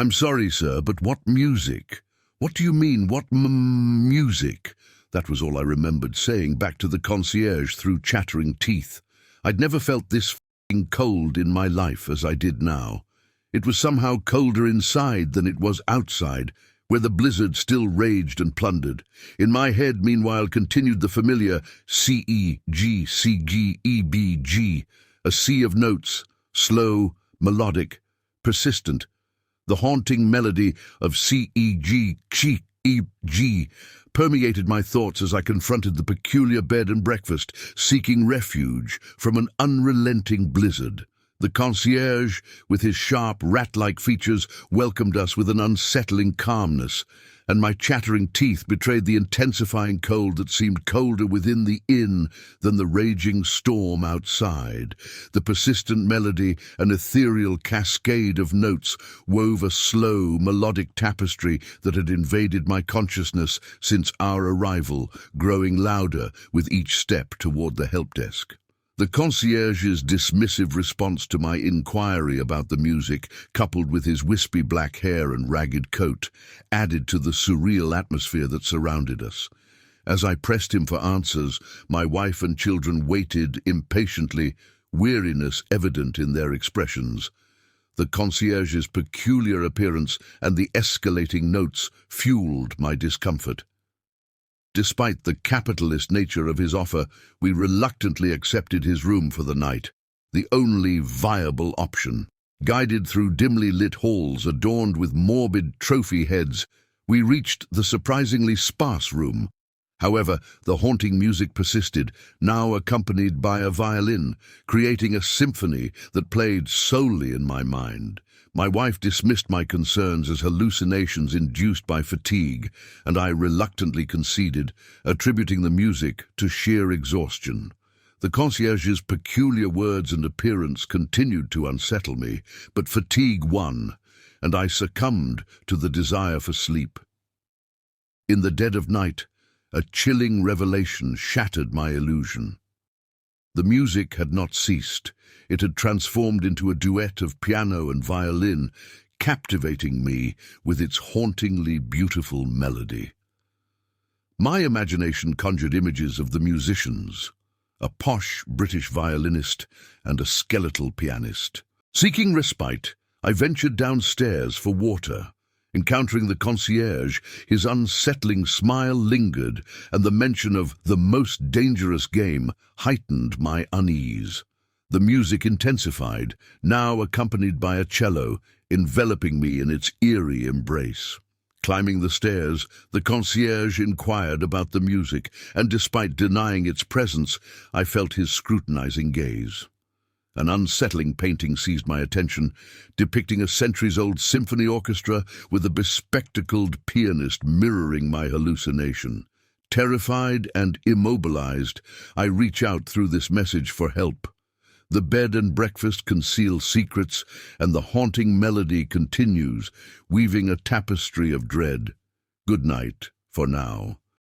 I'm sorry, sir, but what music? What do you mean, what music? That was all I remembered saying back to the concierge through chattering teeth. I'd never felt this f***ing cold in my life as I did now. It was somehow colder inside than it was outside, where the blizzard still raged and plundered. In my head, meanwhile, continued the familiar C-E-G, C-G-E-B-G, a sea of notes, slow, melodic, persistent. The haunting melody of C-E-G, G-E-G, permeated my thoughts as I confronted the peculiar bed and breakfast, seeking refuge from an unrelenting blizzard. The concierge, with his sharp, rat-like features, welcomed us with an unsettling calmness, and my chattering teeth betrayed the intensifying cold that seemed colder within the inn than the raging storm outside. The persistent melody, an ethereal cascade of notes, wove a slow, melodic tapestry that had invaded my consciousness since our arrival, growing louder with each step toward the help desk. The concierge's dismissive response to my inquiry about the music, coupled with his wispy black hair and ragged coat, added to the surreal atmosphere that surrounded us. As I pressed him for answers, my wife and children waited impatiently, weariness evident in their expressions. The concierge's peculiar appearance and the escalating notes fueled my discomfort. Despite the capitalist nature of his offer, we reluctantly accepted his room for the night, the only viable option. Guided through dimly lit halls adorned with morbid trophy heads, we reached the surprisingly sparse room. However, the haunting music persisted, now accompanied by a violin, creating a symphony that played solely in my mind. My wife dismissed my concerns as hallucinations induced by fatigue, and I reluctantly conceded, attributing the music to sheer exhaustion. The concierge's peculiar words and appearance continued to unsettle me, but fatigue won, and I succumbed to the desire for sleep. In the dead of night, a chilling revelation shattered my illusion. The music had not ceased. It had transformed into a duet of piano and violin, captivating me with its hauntingly beautiful melody. My imagination conjured images of the musicians, a posh British violinist and a skeletal pianist. Seeking respite, I ventured downstairs for water. Encountering the concierge, his unsettling smile lingered, and the mention of the most dangerous game heightened my unease. The music intensified, now accompanied by a cello, enveloping me in its eerie embrace. Climbing the stairs, the concierge inquired about the music, and despite denying its presence, I felt his scrutinizing gaze. An unsettling painting seized my attention, depicting a centuries-old symphony orchestra with a bespectacled pianist mirroring my hallucination. Terrified and immobilized, I reach out through this message for help. The bed and breakfast conceal secrets, and the haunting melody continues, weaving a tapestry of dread. Good night, for now.